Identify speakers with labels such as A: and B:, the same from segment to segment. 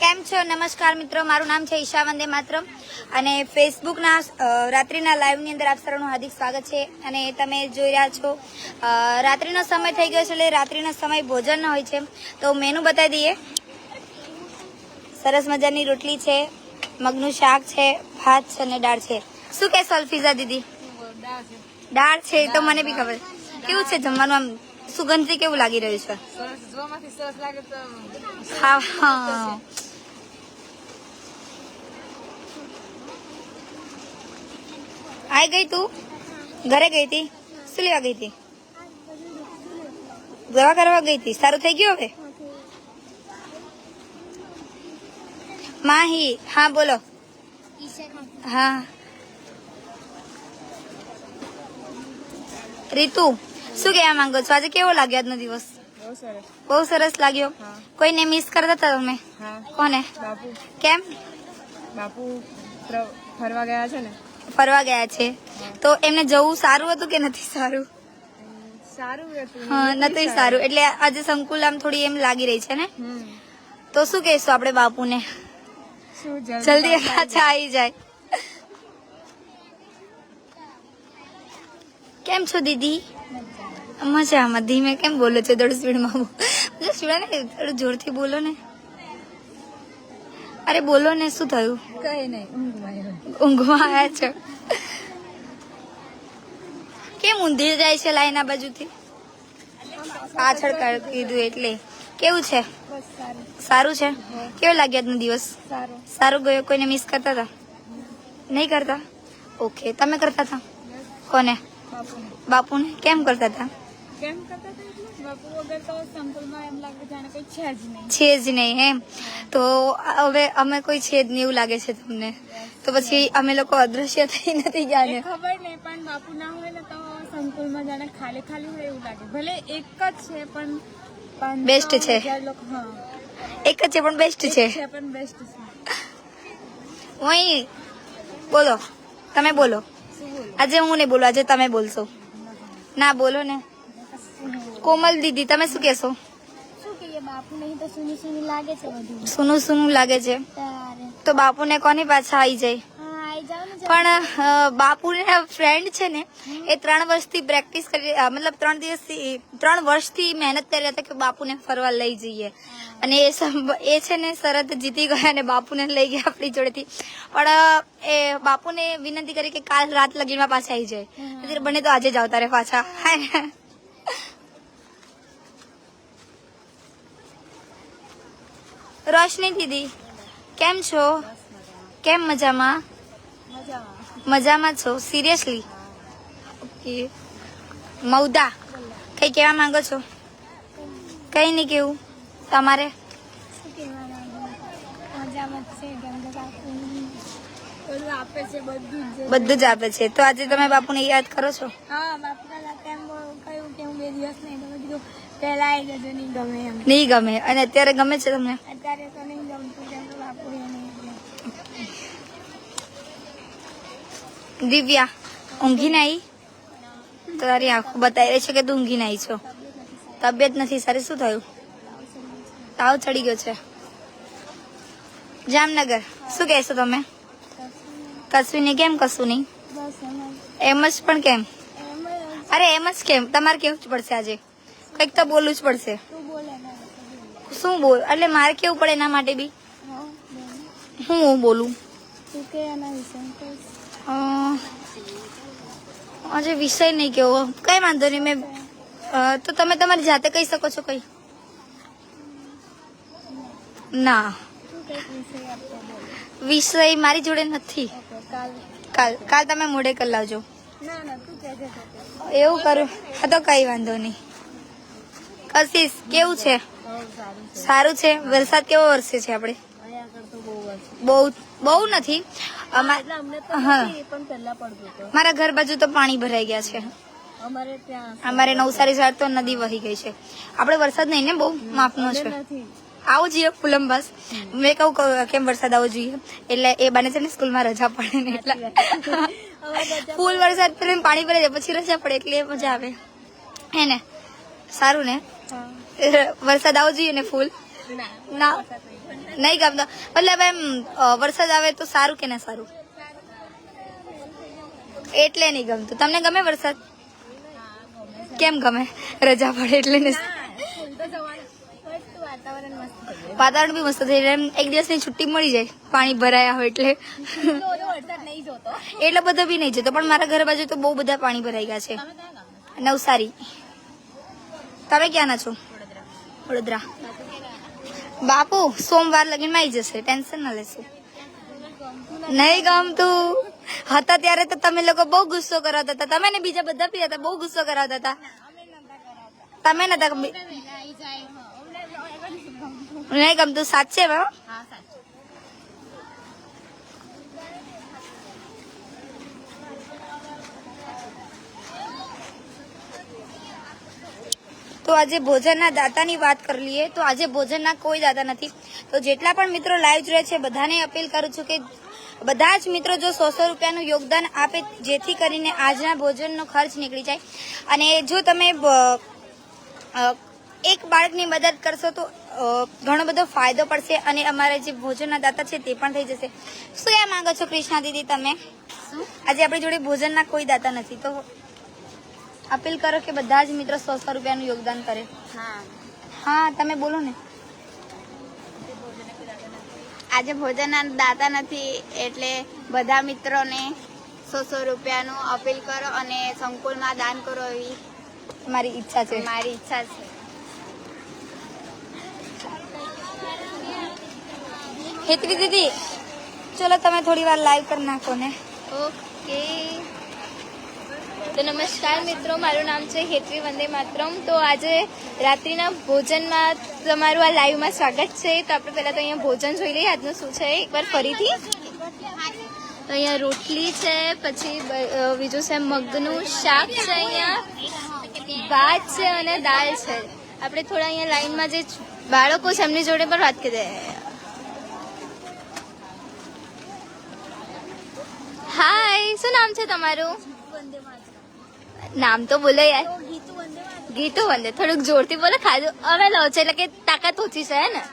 A: કેમ છો? નમસ્કાર મિત્રો, મારું નામ છે ઈશા વંદે માતરમ અને ફેસબુકના રાત્રિના લાઈવની અંદર આપ સર્વનું હાર્દિક સ્વાગત છે. અને તમે જોઈ રહ્યા છો રાત્રિનો સમય થઈ ગયો છે, એટલે રાત્રિનો સમય ભોજનનો હોય છે. તો મેનુ બતાવી દઈએ. સરસ મજાની રોટલી છે, મગનું શાક છે, ભાત છે અને દાળ છે. શું કહેશો અલ્ફીઝા દીદી? દાળ છે તો મને બી ખબર. કેવું છે જમવાનું? આમ સુગંધથી કેવું લાગી રહ્યું છે? હા હા. આઈ ગઈ તું? ઘરે ગઈ હતી? શું લેવા ગઈ હતી? દવા કરવા ગઈ હતી. સારું થઈ ગયું હવે? માહી, હા બોલો. હા રીતુ, શું કહેવા માંગો છો? આજે કેવો લાગ્યો આજનો દિવસ? બહુ સરસ લાગ્યો. કોઈને મિસ કરતા હતા તમે? કોને? કેમ?
B: બાપુ ફરવા ગયા છે ને.
A: ફરવા ગયા છે તો એમને જવું સારું હતું કે નથી સારું?
B: સારું હતું.
A: હા, નથી સારું. એટલે આજે સંકુલ આમ થોડી એમ લાગી રહી છે ને. તો શું કહીશું આપણે બાપુને? જલ્દી પાછા આવી જાય. કેમ છો દીદી? મજામાં. ધીમે કેમ બોલો છો? થોડું સ્પીડમાં બોલો ને, થોડું જોરથી બોલો ને. અરે બોલો ને, શું થયું?
B: કઈ નહીં,
A: ઊંઘમાં આવ્યા છો? કેમ ઊંધી જાય છે લાઈન આ બાજુથી? પાછળ કીધું એટલે. કેવું છે? સારું છે. કેવો લાગ્યો આજનો દિવસ? સારું ગયો. કોઈને મિસ કરતા હતા? નહીં કરતા? ઓકે. તમે કરતા હતા? કોને? બાપુને. કેમ કરતા હતા?
B: કેમ કરતા હતા? બાપુ વગર તો સંકુલમાં એમ લાગે જાણે કઈ છે જ નહીં.
A: છે જ નહીં એમ. તો હવે અમે કોઈ છે જ નહીં એવું લાગે છે તમને? તો પછી અમે લોકો અદ્રશ્ય થઈ નથી ગયા ને?
B: ખબર નહીં, પણ બાપુ ના હોય ને તો સંકુલમાં જાણે ખાલી ખાલી હોય એવું લાગે. ભલે એક જ છે પણ
A: બેસ્ટ છે. એક જ છે પણ બેસ્ટ છે.
B: પણ બેસ્ટ છે.
A: વહી બોલો. તમે બોલો. આજે હું નહીં બોલું, આજે તમે બોલશો. ના બોલો ને. કોમલ દીદી, તમે શું કહેશો?
C: શું કહીએ, બાપુ નહીં તો સુની સુની લાગે છે બધું.
A: સુનું સુનું લાગે છે તો બાપુને કોની પાછા આવી જાય?
C: હા, આવી જાવ ને.
A: પણ બાપુને ફ્રેન્ડ છે ને, એ 3 વર્ષથી પ્રેક્ટિસ કરી, મતલબ 3 વર્ષથી મહેનત કરી રહ્યા હતા કે બાપુને ફરવા લઈ જઈએ. અને એ છે ને શરત જીતી ગયા અને બાપુને લઈ ગયા આપણી જોડેથી. પણ એ બાપુને વિનંતી કરી કે કાલ રાત લગીનમાં પાછા આવી જાય. બને તો આજે જ આવતા રહે પાછા. રોશની દીદી, કેમ છો? કેમ મજામાં? મજામાં છો? સિરિયસલી? ઓકે. મૌદા, કઈ કહેવા માંગો છો? કઈ નહીં કેવું તમારે?
C: શું કહેવાના, મજામાં છે. કેમ કે બાપુ બધું આપે છે,
A: બધું જ આપે છે. તો આજે તમે બાપુને યાદ કરો છો?
C: હા, બાપુના રાતે એમ કહ્યું કે હું 2 દિવસ નહીં, તો મેં કીધું પહેલા આવી જજો, નહીં ગમે એમ.
A: નહીં ગમે. અને અત્યારે ગમે છે તમને?
C: અત્યારે તો નહીં ગમતું, કેમ કે બાપુ એ નહીં.
A: દિવ્યા, ઊંઘી નાઈ? તારી આંખો બતાવી રહી છે કે તું ઊંઘી નાઈ છો. તબિયત નથી સારી. શું થયું? તાવ ચડી ગયો છે. જામનગર, શું કહેશો તમે? કશું નહીં. કેમ કશું નહીં?
C: બસ
A: એમ જ. પણ કેમ?
C: એમ જ.
A: અરે એમ જ કેમ? તમારે કેવું જ પડશે આજે. કંઈક તો બોલવું જ પડશે.
C: તું બોલે ને.
A: શું બોલ? એટલે મારે કેવું પડે એના માટે બી?
C: હા,
A: હું બોલું?
C: તું કે એના વિશે
A: આજે વિષય નહીં કેવો. કઈ વાંધો નહીં. મેં તો તમે તમારી જાતે કહી શકો છો કઈ? ના,
C: તું કઈક વિષય આપતો બોલ.
A: વિષય મારી જોડે નથી. કાલ તમે મોડે કરી લાવજો.
C: ના, તું કહેજે તો.
A: એવું કરું? હા તો કઈ વાંધો નહીં. કશીશ, કેવું છે? સારું છે. વરસાદ કેવો વરસે છે આપણે? બહુ નથી. હા, મારા ઘર બાજુ તો પાણી ભરાઈ ગયા છે. અમારે નવસારી સાઈડ તો નદી વહી ગઈ છે. આપણે વરસાદ નહીં ને, બહુ માપનો છે. આવો જોઈએ કોલંબસ. મેં કહું કેમ વરસાદ આવવો જોઈએ, એટલે એ બને છે ને સ્કૂલમાં રજા પડે ને, એટલે ફૂલ વરસાદ પડે પાણી ભરાઈ જાય પછી રજા પડે, એટલે મજા આવે હે ને. સારું ને? વરસાદ આવવો જોઈએ ને ફૂલ. ના નહીં ગમતો, મતલબ એમ વરસાદ આવે તો સારું કે ના સારું, એટલે નહીં ગમતું. તમને ગમે વરસાદ? કેમ ગમે? રજા પડે એટલે ને. વાતાવરણ બી મસ્ત થઈ જાય, એક દિવસની છુટ્ટી મળી જાય, પાણી ભરાયા હોય એટલે. એટલો બધો બી નહીં જતો, પણ મારા ઘર બાજુ તો બહુ બધા પાણી ભરાઈ ગયા છે. નવસારી. તમે ક્યાંના છો? વડોદરા. બાપુ સોમવાર લગીનમાં આવી જશે, ટેન્શન ના લેશો. નહીં ગમતું હતા ત્યારે તો તમે લોકો બહુ ગુસ્સો કરાવતા હતા, તમે ને બીજા બધા પી હતા, બહુ ગુસ્સો કરાવતા હતા. તમે નતા નહીં ગમતું સાચે મેમ? તો આજે ભોજનના દાતાની વાત કરી લઈએ તો આજે ભોજનના કોઈ દાતા નથી. તો જેટલા પણ મિત્રો લાઈવ જોડે છે બધાને અપીલ કરું છું કે બધા જ મિત્રો જો 100 રૂપિયાનું યોગદાન આપે, જેથી કરીને આજના ભોજનનો ખર્ચ નીકળી જાય. અને જો તમે એક બાળકની મદદ કરશો તો ઘણો બધો ફાયદો પડશે અને અમારા જે ભોજનના દાતા છે તે પણ થઈ જશે. શું એ માંગો છો કૃષ્ણા દીદી તમે? આજે આપણી જોડે ભોજનના કોઈ દાતા નથી, તો અપીલ કરો કે બધા જ મિત્રો 100 રૂપિયાનું યોગદાન કરે. હા તમે બોલો ને.
C: આજે ભોજનના દાતા નથી એટલે બધા મિત્રોને 100 રૂપિયાનું અપીલ કરો અને સંકુલમાં દાન કરો એવી
A: મારી ઈચ્છા છે.
C: મારી ઈચ્છા છે.
A: હેતવી દીદી ચલો તમે થોડી વાર લાઈવ કરી નાખો ને.
B: ઓકે, તો નમસ્કાર મિત્રો, મારું નામ છે હેતવી વંદે માતરમ. તો આજે રાત્રિના ભોજનમાં તમારું આ લાઈવમાં સ્વાગત છે. તો આપણે પહેલાં તો અહીંયા ભોજન જોઈ લઈએ આજનું શું છે એકવાર ફરીથી. તો અહીંયા રોટલી છે, પછી બીજું છે મગનું શાક છે, અહીંયા ભાત છે અને દાળ છે. આપણે થોડા અહીંયા લાઈનમાં જે બાળકો છે એમની જોડે પણ વાત કરીએ. હાય, શું નામ છે તમારું? નામ તો બોલો યાર. ગીતુ વંદે. થોડુંક જોરથી બોલો, ખાધું હવે લો છે એટલે કે તાકાત ઓછી છે ને?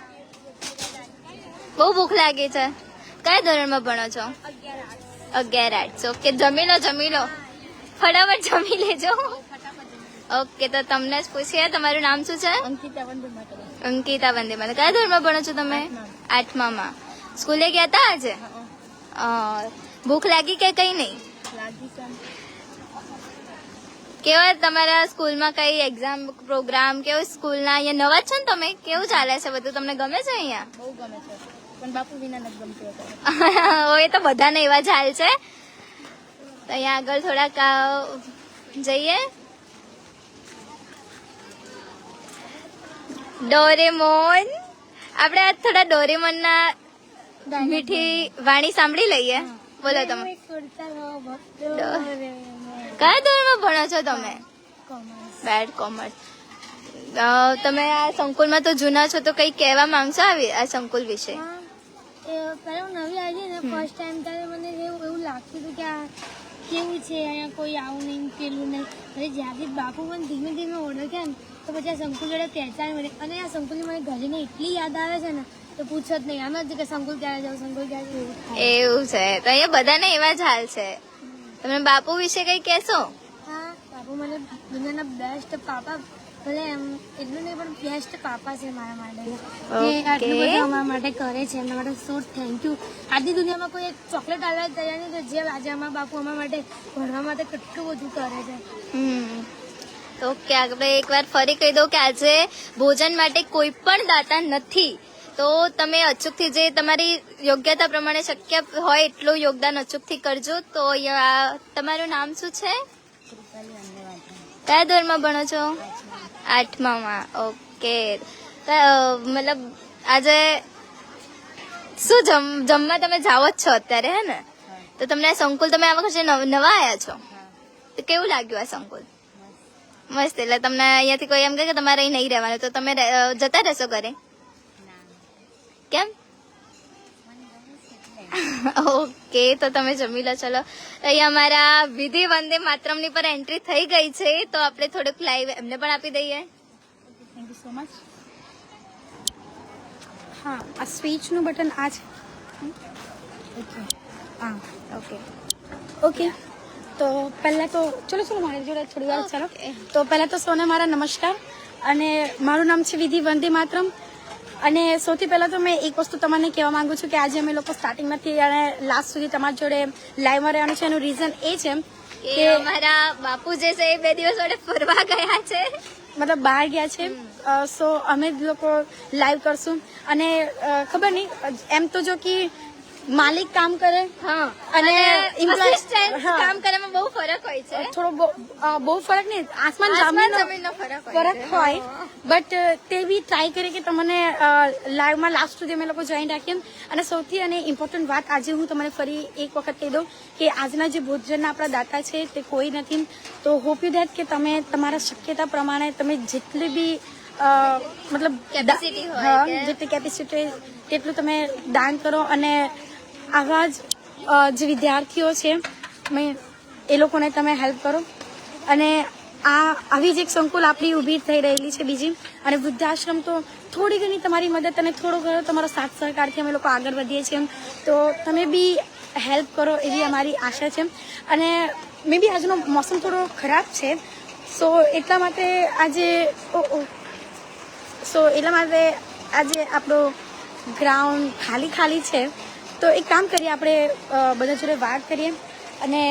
B: બહુ ભૂખ લાગી છે. કયા ધોરણમાં ભણો છો? 11 ઓકે, જમી લો ફટાફટ જમી લેજો. ઓકે, તો તમને જ પૂછીએ તમારું નામ શું છે? અંકિતા વંદે માતરમ. કયા ધોરણમાં ભણો છો તમે? 8માં. સ્કૂલે ગયા હતા આજે? ભૂખ લાગી કે કઈ નહીં? કેવા તમારા સ્કૂલમાં કઈ એક્ઝામ પ્રોગ્રામ કેવું? સ્કૂલના અહીંયા નવા જ છો ને તમે? કેવું ચાલે છે બધું? તમને ગમે છે અહીંયા?
C: બહુ ગમે છે, પણ બાપુ વિના નથી ગમતું.
B: એ તો બધાને એવા જ હાલ છે. તો અહીંયા આગળ થોડાક જઈએ. ડોરેમોન. આપણે આ થોડા ડોરેમોનના મીઠી વાણી સાંભળી લઈએ. બોલો તમે. કયા ધોરણમાં ભણો છો તમે? બેડ કોમર્સ. તમે આ સંકુલમાં તો જૂના છો, તો કઈ કહેવા માંગશો આ સંકુલ વિશે?
C: પહેલા હું નવી આવી ને ફર્સ્ટ ટાઈમ ત્યારે મને એવું લાગતું હતું કે આ કેવું છે, અહીંયા કોઈ આવું નહીં પેલું નહીં. અને જ્યારથી બાપુ મને ધીમે ધીમે ઓળખ્યા ને તો પછી આ સંકુલ જોડે પહેચાન મળે. અને આ સંકુલની મને ઘરેને એટલી યાદ આવે છે ને તો પૂછો જ નહીં. આમ જ કે સંકુલ ક્યારે જાવ, સંકુલ ક્યારે જાવ.
B: એવું છે. તો અહીંયા બધાને એવા જ હાલ છે. તમે બાપુ વિશે કઈ કહેશો?
C: હા, બાપુ મને દુનિયાના બેસ્ટ પાપા, ભલે એમ એટલું નહીં પણ બેસ્ટ પાપા છે મારા માટે. એ આટલું બધું અમારા માટે કરે છે, એમના માટે સો થેન્ક યુ. આજની દુનિયામાં કોઈ ચોકલેટ આલવા તૈયાર નહીં, જે આજે અમારા બાપુ અમારા માટે ભણવા માટે કેટલું બધું કરે છે.
B: ઓકે, આપણે એકવાર ફરી કહી દઉં કે આજે ભોજન માટે કોઈ પણ દાતા નથી. તો તમે અચૂકથી જે તમારી યોગ્યતા પ્રમાણે શક્ય હોય એટલું યોગદાન અચૂકથી કરજો. તો તમારું નામ શું છે? કયા ધોરણમાં ભણો છો? 8માં. ઓકે, મતલબ આજે શું જમવા તમે જાઓ જ છો અત્યારે, હે ને? તો તમને આ સંકુલ, તમે આ વખતે નવા આવ્યા છો, તો કેવું લાગ્યું આ સંકુલ? મસ્ત. એટલે તમને અહીંયાથી કોઈ એમ કહે કે તમારે અહીં નહીં રહેવાનું તો તમે જતા રહેશો ઘરે? કેમ? ઓકે, તો તમે જમી લો. ચલો, અહીંયા અમારા વિધિ વંદે માતરમની પર એન્ટ્રી થઈ ગઈ છે, તો આપણે થોડુંક લાઈવ એમને પણ આપી દઈએ.
C: Thank you so much. હા આ સ્વિચનું બટન આ છે. ઓકે હા
B: ઓકે
C: ઓકે તો પહેલાં તો ચલો મારી જોડે થોડી વાર ચાલો. તો પહેલાં તો સૌને મારા નમસ્કાર અને મારું નામ છે વિધિ વંદે માતરમ. અને સૌથી પહેલાં તો મેં એક વસ્તુ તમને કહેવા માંગુ છું કે આજે અમે લોકો સ્ટાર્ટિંગમાંથી અને લાસ્ટ સુધી તમારી જોડે લાઈવમાં રહેવાનું છે. એનું રીઝન એ છે
B: કે અમારા બાપુ જે છે એ 2 દિવસ માટે ફરવા ગયા છે,
C: મતલબ બહાર ગયા છે. સો અમે જ લોકો લાઈવ કરશું. અને ખબર નહીં એમ તો જો કે માલિક કામ કરે
B: હા,
C: અને employee-
B: assistant
C: હા.
B: કામ કરવામાં બહુ ફરક હોય છે.
C: થોડો બહુ ફરક નહીં, આસમાન
B: આસમાન
C: જમીનનો
B: જમીનનો ફરક
C: ફરક
B: છે.
C: હોય. બટ તે બી ટ્રાય કરી કે તમને લાઈવમાં લાસ્ટ સુધી અમે લોકો જોઈન રાખીએ. અને સૌથી અને ઇમ્પોર્ટન્ટ વાત આજે હું તમને ફરી એક વખત કહી દઉં કે આજના જે ભોજનના આપણા દાતા છે તે કોઈ નથી. તો હોપ યુ દેટ કે તમે તમારા શક્યતા પ્રમાણે તમે જેટલી બી મતલબ
B: Capacity હોય
C: હા,
B: કે-
C: જેટલી કેપેસિટી તેટલું તમે દાન કરો. અને આવા જ જે વિદ્યાર્થીઓ છે એ લોકોને તમે હેલ્પ કરો. અને આવી જ એક સંકુલ આપણી ઊભી થઈ રહેલી છે બીજી. અને વૃદ્ધાશ્રમ તો થોડી ઘણી તમારી મદદ અને થોડો ઘણો તમારો સાથ સહકારથી અમે લોકો આગળ વધીએ છીએ. તો તમે બી હેલ્પ કરો એવી અમારી આશા છે. અને મે બી આજનો મોસમ થોડો ખરાબ છે. સો એટલા માટે આજે આપણો ગ્રાઉન્ડ ખાલી છે. તો એક કામ કરીએ, આપણે બધા જોડે વાત કરીએ અને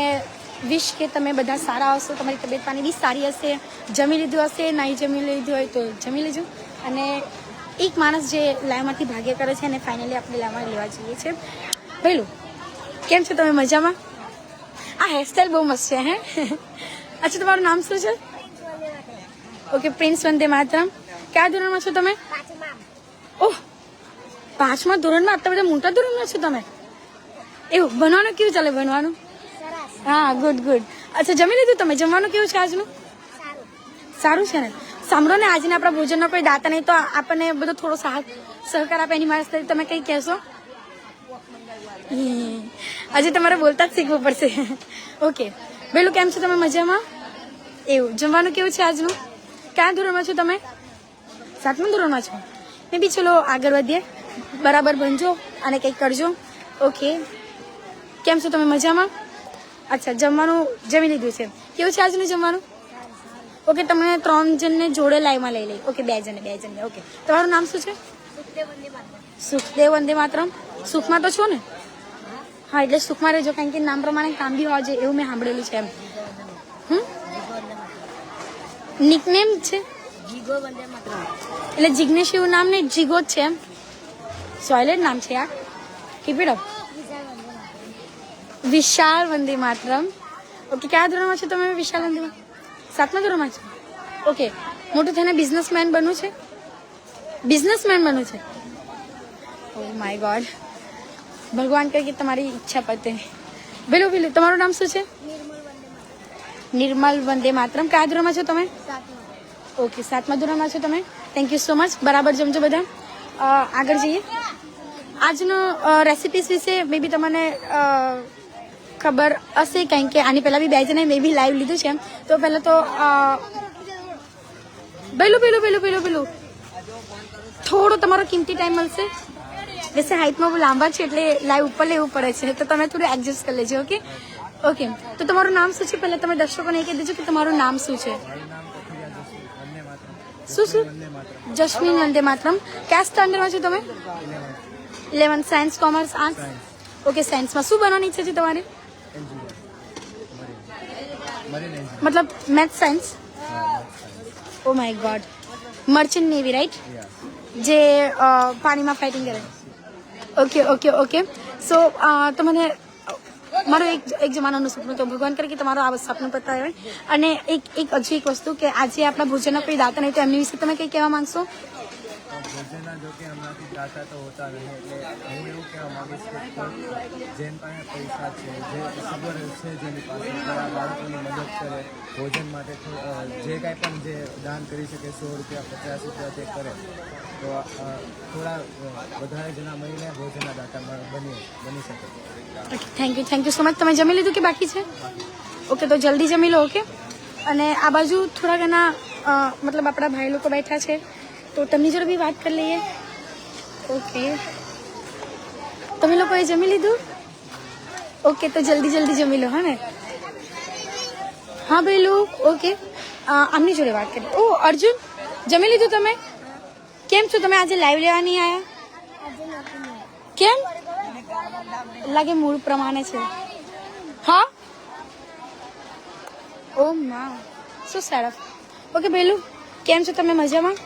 C: વિશ કે તમે બધા સારા હશો, તમારી તબિયત પાણી બી સારી હશે, જમી લીધું હશે, નહીં જમી લીધું હોય તો જમી લેજો. અને એક માણસ જે લાઈવમાંથી ભાગ્ય કરે છે અને ફાઇનલી આપણે લાઈવમાં લેવા જઈએ છીએ. પહેલું કેમ છો તમે? મજામાં? આ હેરસ્ટાઈલ બહુ મસ્ત છે. હે અચ્છા, તમારું નામ શું છે? Okay, prince Vande Mataram. કયા ધોરણમાં છો તમે? ઓહ, 5મા ધોરણમાં. આટલા બધા મોટા ધોરણમાં છો તમે? એવું ભણવાનું કેવું ચાલે? ભણવાનું હા, ગુડ. અચ્છા, જમી લીધું તમે? જમવાનું કેવું છે આજનું? સારું છે ને? સાંભળો ને, આજના આપણા ભોજનનો કોઈ દાતા નહીં તો આપણને બધો થોડો સહકાર આપે. એની મારે તમે કંઈ કહેશો? આજે તમારે બોલતા જ શીખવું પડશે. ઓકે, પેલું કેમ છો તમે? મજામાં? એવું જમવાનું કેવું છે આજનું? કયા ધોરણમાં છો તમે? 7મા ધોરણમાં છો? મેં બી ચલો આગળ વધીએ, બરાબર ભણજો અને કંઈક કરજો. ઓકે, કેમ છો તમે? મજામાં? અચ્છા, જમવાનું જમી લીધું છે. કેવું છે આજનું જમવાનું? ઓકે, તમે 3 જણને જોડે લાઈવમાં લઈ લઈ. ઓકે, 2 જણને. ઓકે, તમારું નામ શું છે? સુખદેવ વંદે માતરમ. સુખમાં તો છો ને? હા, એટલે સુખમાં રહેજો, કારણ કે નામ પ્રમાણે કામ બી હોવા જોઈએ એવું મેં સાંભળેલું છે. એમ નિકનેમ છે એટલે જિગ્નેશ એવું નામ નહીં, જીગો જ છે. એમ સોયલેટ નામ છે યાર. Keep it up. Vishal Vande Mataram. Okay, કયા ધોરણમાં છો તમે? વિશાલ વંદે માતરમ 7મા ધોરણમાં છો? ઓકે, મોટું થઈને બિઝનેસમેન બનવું છે? ઓ માય ગોડ, ભગવાન કહે કે તમારી ઈચ્છા પતે. પેલું તમારું નામ શું છે? નિર્મલ વંદે માતરમ. કયા ધોરણમાં છો તમે? ઓકે, 7મા ધોરણમાં છો તમે. Thank you so much. બરાબર જમજો બધા. આગળ જઈએ. આજનો રેસિપીસ વિશે મે બી તમને ખબર હશે, કારણ કે આની પહેલાં બી 2 જણાએ મે બી લાઈવ લીધું છે. તો પહેલાં તો પેલું થોડો તમારો કિંમતી ટાઈમ મળશે. વૈસે હાઈટમાં બહુ લાંબા છે એટલે લાઈવ ઉપર લેવું પડે છે, તો તમે થોડું એડજસ્ટ કરી લેજો. ઓકે, તો તમારું નામ શું છે? પહેલાં તમે દર્શકોને કહી દેજો કે તમારું નામ શું છે. શું? જસ્મીન વંદે માતરમ. કયા સ્ટાન્ડર્ડમાં છો તમે? 11. Science, commerce, arts? ઓકે, સાયન્સમાં શું બનવાની ઈચ્છા છે તમારી? મતલબ math science? Oh my God, merchant navy right? જે પાણીમાં ફાઇટિંગ કરે. ઓકે. સો તમને મારો એક જમાનાનું સપનું તો ભગવાન કરે કે તમારો આ સપનું પતાવે. અને એક વસ્તુ કે આજે આપણા ભોજનના કોઈ દાતા નહીં, તો એમની વિશે તમે કંઈ કહેવા માંગશો?
D: ભોજનના જો કે હમણાંથી દાતા તો હોતા નહીં, એટલે હું એવું કહેવા માંગીશ કે જેની પાસે પૈસા છે, જે સગવડ છે, જેની પાસે થોડા બાળકોની મદદ કરે, ભોજન માટે જે કાંઈ પણ જે દાન કરી શકે, 100 રૂપિયા 50 રૂપિયા તે કરે, તો થોડા વધારે જણા મળીને ભોજનના દાતા બની શકે.
C: Thank you so much. તમે જમી લીધું કે બાકી છે? ઓકે, તો જલ્દી જમી લો. ઓકે, અને આ બાજુ થોડા ઘણા મતલબ આપણા ભાઈ લોકો બેઠા છે, તો તેમની જોડે બી વાત કરી લઈએ.
E: ઓકે, તમે લોકોએ જમી લીધું? ઓકે, તો જલ્દી જમી લો, હા ને? હા ભાઈલું, ઓકે. આમની જોડે વાત કરી. ઓ અર્જુન, જમી લીધું તમે? કેમ છો તમે? આજે લાઈવ લેવા નહીં આવ્યા? કેમ? લાગે મૂળ પ્રમાણે છે. હા, ઓ મા, શું સરસ. ઓકે ભાઈલું, કેમ છો તમે? મજામાં?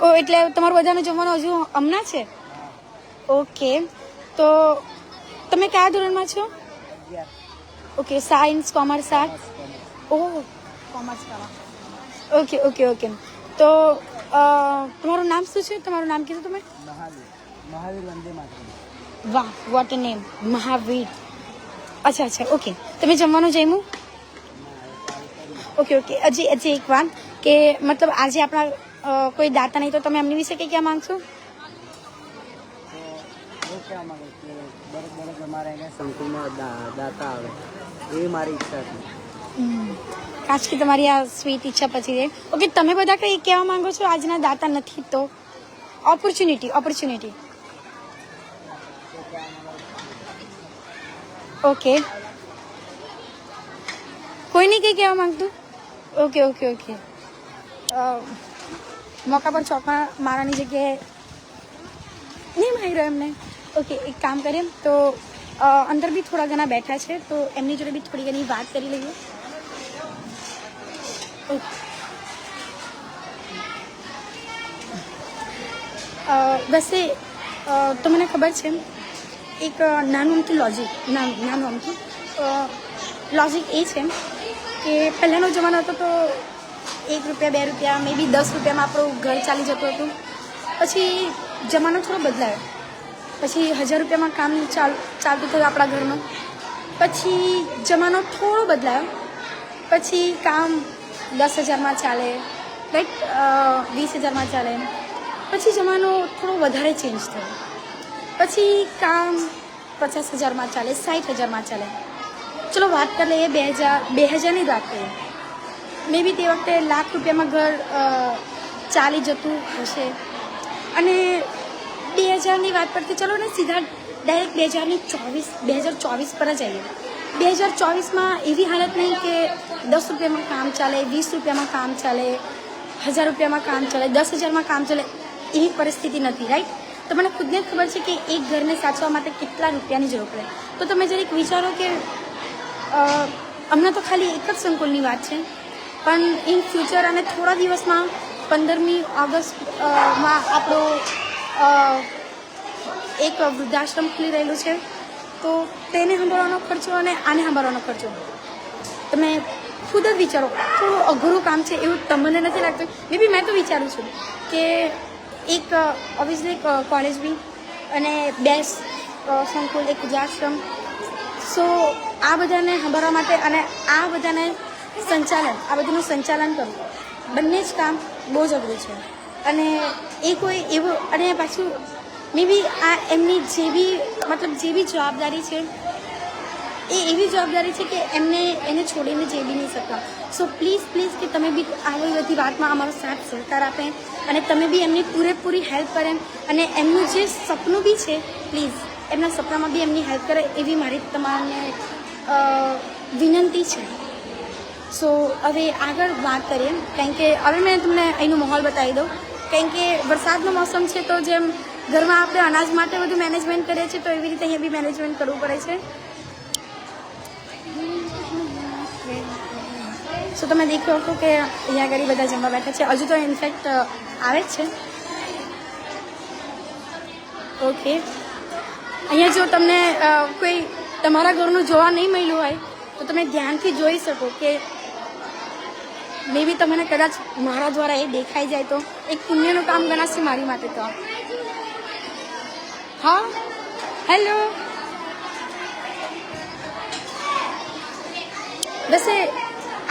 E: ઓ એટલે તમારું બધાનું જમવાનું હજુ હમણાં છે? ઓકે, તો તમે કયા ધોરણમાં છો? Okay, science, commerce, arts? Oh, commerce કરો. Okay okay okay. તો તમારું નામ શું છે? તમારું નામ કીધું તમે?
D: મહાવીર વંદે માતરમ.
E: વાહ, વોટ અ નેમ, મહાવીર. અચ્છા અચ્છા, ઓકે. તમે જમવાનું જમ્યું? Okay okay. હજી એક વાત કે મતલબ આજે આપણા કોઈ દાતા નહીં, તો તમે એમની વિશે કંઈ કહેવા માંગશો?
D: તો કહેવા માંગે કે દરેક અમારે એને સંકુલમાં દાતા આવે એવી મારી ઈચ્છા છે.
E: કાશ કે તમારી આ સ્વીટ ઈચ્છા પછી જાય. ઓકે, તમે બધા કંઈ કહેવા માંગો છો? આજના દાતા નથી તો ઓપોર્ચ્યુનિટી. ઓકે, કોઈ નહીં કંઈ કહેવા માંગતું? Okay okay okay. મોકા પર ચોકા મારવાની જગ્યાએ નહીં મારી રહ્યો એમને. ઓકે, એક કામ કરીએ તો અંદર બી થોડા ઘણા બેઠા છે, તો એમની જોડે બી થોડી ઘણી વાત કરી લઈએ. વૈસે તો મને ખબર છે એક નાનું અમથું લોજિક એ છે કે પહેલાંનો જમાનો હતો તો 1 રૂપિયા 2 રૂપિયા મે બી 10 રૂપિયામાં આપણું ઘર ચાલી જતું હતું. પછી જમાનો થોડો બદલાયો, પછી 1000 રૂપિયામાં કામ ચાલતું થયું આપણા ઘરનું. પછી જમાનો થોડો બદલાયો, પછી કામ 10,000માં ચાલે, રાઈટ, 20,000માં ચાલે. પછી જમાનો થોડો વધારે ચેન્જ થયો, પછી કામ 50,000માં ચાલે, 60,000માં ચાલે. ચલો વાત કરી લઈએ 2000ની વાત કરીએ. મે બી તે વખતે 1,00,000 રૂપિયામાં ઘર ચાલી જતું હશે. અને 2000ની વાત પરથી ચલો ને સીધા ડાયરેક્ટ 2024 પર જ આવીએ. 2024માં એવી હાલત નહીં કે 10 રૂપિયામાં કામ ચાલે, 20 રૂપિયામાં કામ ચાલે, 1000 રૂપિયામાં કામ ચાલે, 10,000માં કામ ચાલે, એવી પરિસ્થિતિ નથી, રાઈટ? તો મને ખુદને જ ખબર છે કે એક ઘરને સાચવવા માટે કેટલા રૂપિયાની જરૂર પડે. તો તમે જરીક વિચારો કે હમણાં તો ખાલી એક જ સંકુલની વાત છે, પણ ઇન ફ્યુચર અને થોડા દિવસમાં 15મી ઓગસ્ટમાં આપણો એક વૃદ્ધાશ્રમ ખુલી રહેલું છે. તો તેને સંભાળવાનો ખર્ચો અને આને સંભાળવાનો ખર્ચો તમે ખુદ જ વિચારો. થોડું અઘરું કામ છે એવું તમને નથી લાગતું? મે બી મેં તો વિચારું છું કે એક ઓબ્વિયસલી એક કોલેજ બી અને 2 સંકુલ, એક વૃદ્ધાશ્રમ. સો આ બધાને સંભાળવા માટે અને આ બધાને બધુંનું સંચાલન કરવું, બંને જ કામ બહુ જ અઘરું છે. અને એ કોઈ એવું, અને પાછું મે બી આ એમની જે બી જવાબદારી છે એ એવી જવાબદારી છે કે એને છોડીને જઈ બી નહીં શકતા. સો પ્લીઝ કે તમે બી આવી બધી વાતમાં અમારો સાથ સહકાર આપે અને તમે બી એમની પૂરેપૂરી હેલ્પ કરે અને એમનું જે સપનું બી છે, પ્લીઝ એમના સપનામાં બી એમની હેલ્પ કરે એવી મારી તમામને વિનંતી છે. સો હવે આગળ વાત કરીએ, કારણ કે હવે મેં તમને અહીંનો માહોલ બતાવી દઉં. કારણ કે વરસાદનો મોસમ છે, તો જેમ ઘરમાં આપણે અનાજ માટે બધું મેનેજમેન્ટ કરીએ છીએ, તો એવી રીતે અહીંયા બી મેનેજમેન્ટ કરવું પડે છે. સો તમે દેખો છો કે અહીંયા આગળ બધા જમવા બેઠા છે. હજુ તો ઇનફેક્ટ આવે જ છે. ઓકે, અહીંયા જો તમને કોઈ તમારા ઘરનું જોવા નહીં મળ્યું હોય તો તમે ધ્યાનથી જોઈ શકો કે મે બી તમને કદાચ મારા દ્વારા એ દેખાઈ જાય તો એક પુણ્યનું કામ ગણાશે મારી માટે. તો હા, હેલો, બસ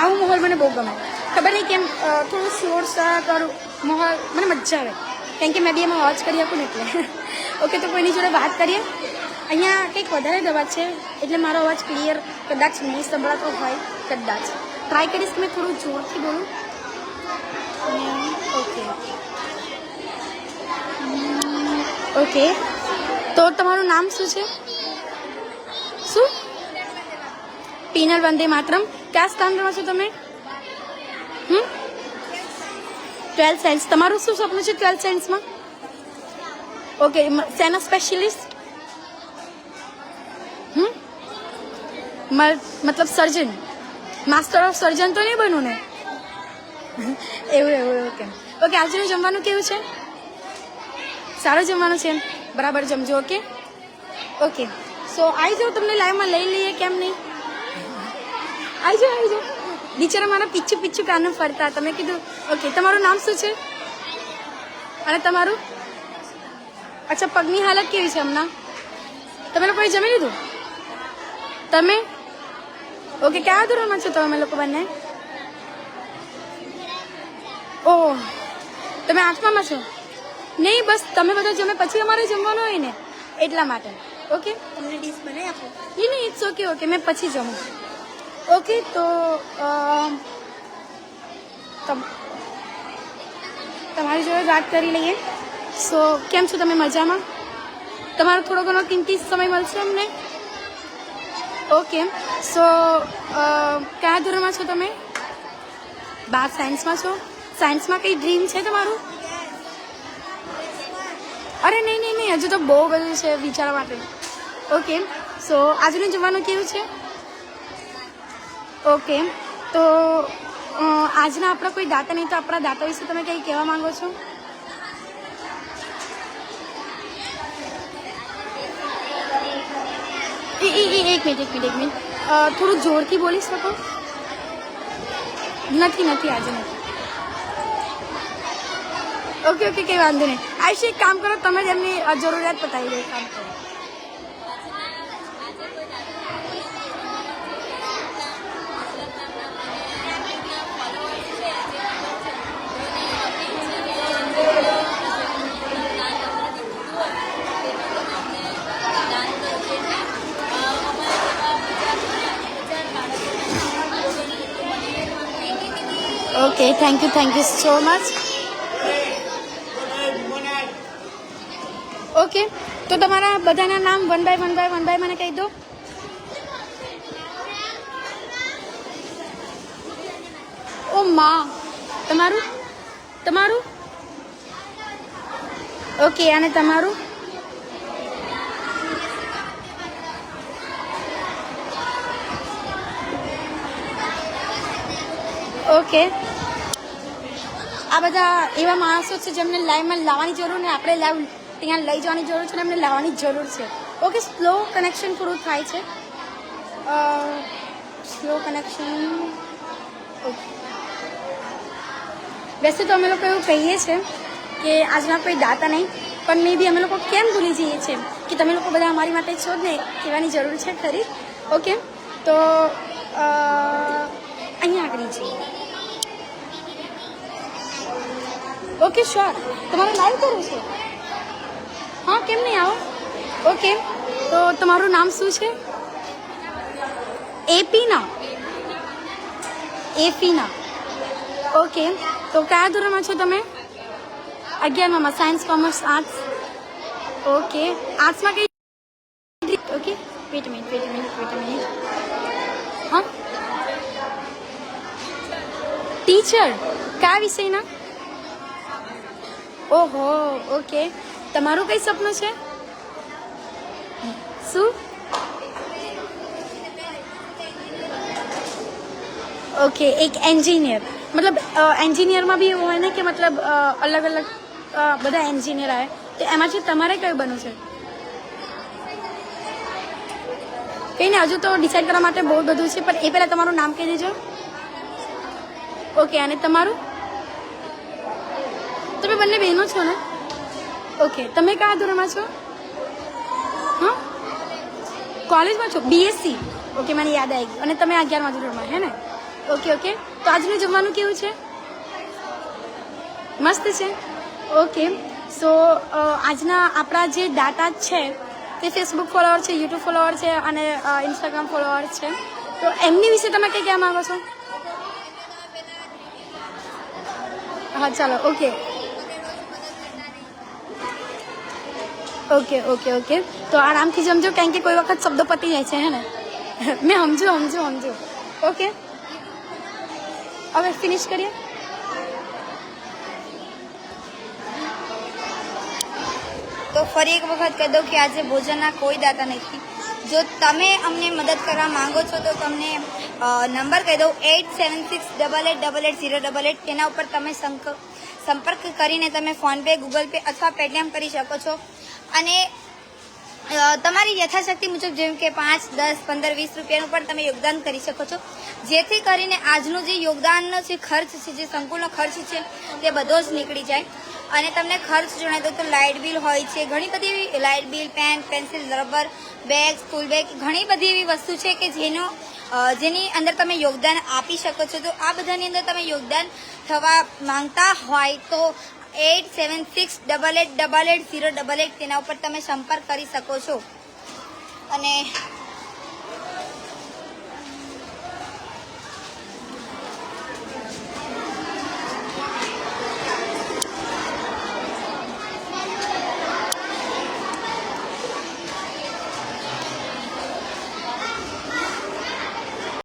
E: આવું માહોલ મને બહુ ગમે. ખબર નહીં કેમ થોડું શોર કરું માહોલ મને મજા આવે, કારણ કે મેં બી એમાં વોચ કરી શકું ને એટલે. ઓકે, તો કોઈની જોડે વાત કરીએ. અહીંયા કંઈક વધારે જ અવાજ છે એટલે મારો અવાજ ક્લિયર કદાચ નહીં સંભળાતો હોય, કદાચ ટ્રાય કરીશ કે મેં થોડું જોરથી બોલું. ઓકે, ઓકે, તો તમારું નામ શું છે? શું? પીનલ વંદે માતરમ. કયા સ્ટાન્ડર્ડમાં છો તમે? 12th science. તમારું શું સપનું છે 12th સાયન્સમાં? ઓકે, શેનો સ્પેશિયલિસ્ટ? મતલબ સર્જન, માસ્ટર ઓફ સર્જન તો નહીં બનવું ને? એવું. ઓકે. આજનું જમવાનું કેવું છે? સારું જમવાનું છે, બરાબર જમજો. ઓકે. સો આવી જાઓ, તમને લાઈવમાં લઈ લઈએ, કેમ નહીં? આવી જાઓ. બિચારા મારા પીછું કાને ફરતા. તમે કીધું. ઓકે, તમારું નામ શું છે? અને તમારું? અચ્છા, પગની હાલત કેવી છે હમણાં? તમે લોકોએ જમી લીધું? તમે? ઓકે, કયા ધોરણમાં છો તમે લોકો બંને? ઓહ, તમે 8મામાં છો? નહીં, બસ તમે બધા જમે પછી અમારે જમવાનું હોય ને, એટલા માટે. ઓકે, તમને ડીશ બનાવી આપો? નહીં, ઇટ્સ ઓકે, મેં પછી જમું. ઓકે, તો તમારી જોડે વાત કરી લઈએ. સો કેમ છો તમે? મજામાં? તમારો થોડો ઘણો કિંમતી સમય મળશે અમને? ઓકે. સો કયા ધોરણમાં છો તમે? 12 સાયન્સમાં છો? સાયન્સમાં કંઈ ડ્રીમ છે તમારું? અરે નહીં, હજુ તો બહુ બધું છે વિચારવા માટે. ઓકે, સો આજનું જમવાનું કેવું છે? ઓકે, તો આજના આપણા કોઈ દાતા નહીં, તો આપણા દાતા વિશે તમે કંઈ કહેવા માંગો છો? એક મિનિટ. થોડું જોરથી બોલી શકો? નથી, આજે નથી. ઓકે, કંઈ વાંધો નહીં. આયુષ, એક કામ કરો, તમે જ એમની જરૂરિયાત બતાવી દો. કામ કરો. Okay, thank you so much. Okay, તો તમારા બધાના નામ વન બાય મને કહી દો. ઓ માં, તમારું? ઓકે, અને તમારું? ઓકે. આ બધા એવા માણસો છે જેમને લાઈવમાં લાવવાની જરૂર ને આપણે લાઈવ ત્યાં લઈ જવાની જરૂર છે ને એમને લાવવાની જરૂર છે. ઓકે, સ્લો કનેક્શન થોડું થાય છે. Slow connection. ઓકે, વૈસે તો અમે લોકો એવું કહીએ છીએ કે આજના કોઈ દાતા નહીં, પણ મે બી અમે લોકો કેમ ભૂલી જઈએ છીએ કે તમે લોકો બધા અમારી માટે છો જ ને, કહેવાની જરૂર છે ખરી. ઓકે, તો અહીંયા આગળ છીએ. Okay, sure. તમારે લાઈવ કરવું છે? હા, કેમ નહીં, આવો. ઓકે, તો તમારું નામ શું છે? એપીના. ઓકે, તો કયા ધોરણમાં છો તમે? 11માં. Science, commerce, arts. ઓકે, આર્ટ્સમાં કઈ? Okay, wait minute. હા, ટીચર. કયા વિષયના? ઓહો, ઓકે. તમારું કઈ સપનું છે? શું? ઓકે, એક એન્જિનિયર. મતલબ એન્જિનિયરમાં બી એવું હોય ને કે મતલબ અલગ બધા એન્જિનિયર આવે, તો એમાંથી તમારે કયું બનવું છે? કંઈ નહીં, હજુ તો ડિસાઈડ કરવા માટે બહુ બધું છે, પણ એ પહેલાં તમારું નામ કહી દેજો. ઓકે, અને તમારું? તમે બંને બહેનો છો ને? ઓકે, તમે કયા ધોરણમાં છો? હા, કોલેજમાં છો? બીએસસી. ઓકે, મને યાદ આવી ગયું. અને તમે 11મા ધોરણમાં, હે ને? ઓકે, તો આજનું જમવાનું કેવું છે? મસ્ત છે. ઓકે, સો આજના આપણા જે દાતા છે તે ફેસબુક ફોલોવર છે, યુટ્યુબ ફોલોવર છે અને ઇન્સ્ટાગ્રામ ફોલોવર છે, તો એમની વિશે તમે કંઈ કહેવા માંગો છો? હા, ચાલો. ઓકે, ઓકે ઓકે ઓકે તો આરામથી જમજો કારણ કે કોઈ વખત શબ્દો પતી જાય છે હે ને મેં સમજો ઓકે હવે ફિનિશ કરીએ.
A: તો ફરી એક વખત કહી દઉં કે આજે ભોજનના કોઈ દાતા નથી. જો તમે અમને મદદ કરવા માંગો છો તો તમને નંબર કહી દઉં 8768880888. તેના ઉપર તમે સંપર્ક કરીને તમે ફોનપે, ગૂગલ પે અથવા પેટીએમ કરી શકો છો. અને તમારી યથાશક્તિ મુજબ જેમ કે 5, 10, 15, 20 રૂપિયાનું પણ તમે યોગદાન કરી શકો છો. જેથી કરીને આજનું જે યોગદાનનો જે ખર્ચ છે, જે સંકુલનો ખર્ચ છે તે બધો જ નીકળી જાય. અને તમને ખર્ચ જણાવી દો તો લાઇટ બિલ હોય છે, ઘણી બધી એવી light bill, pen, pencil, rubber, bag, school bag, ઘણી બધી એવી વસ્તુ છે કે જેની અંદર તમે યોગદાન આપી શકો છો. તો આ બધાની અંદર તમે યોગદાન થવા માંગતા હોય તો 8768880888 તેના ઉપર તમે સંપર્ક કરી શકો છો. અને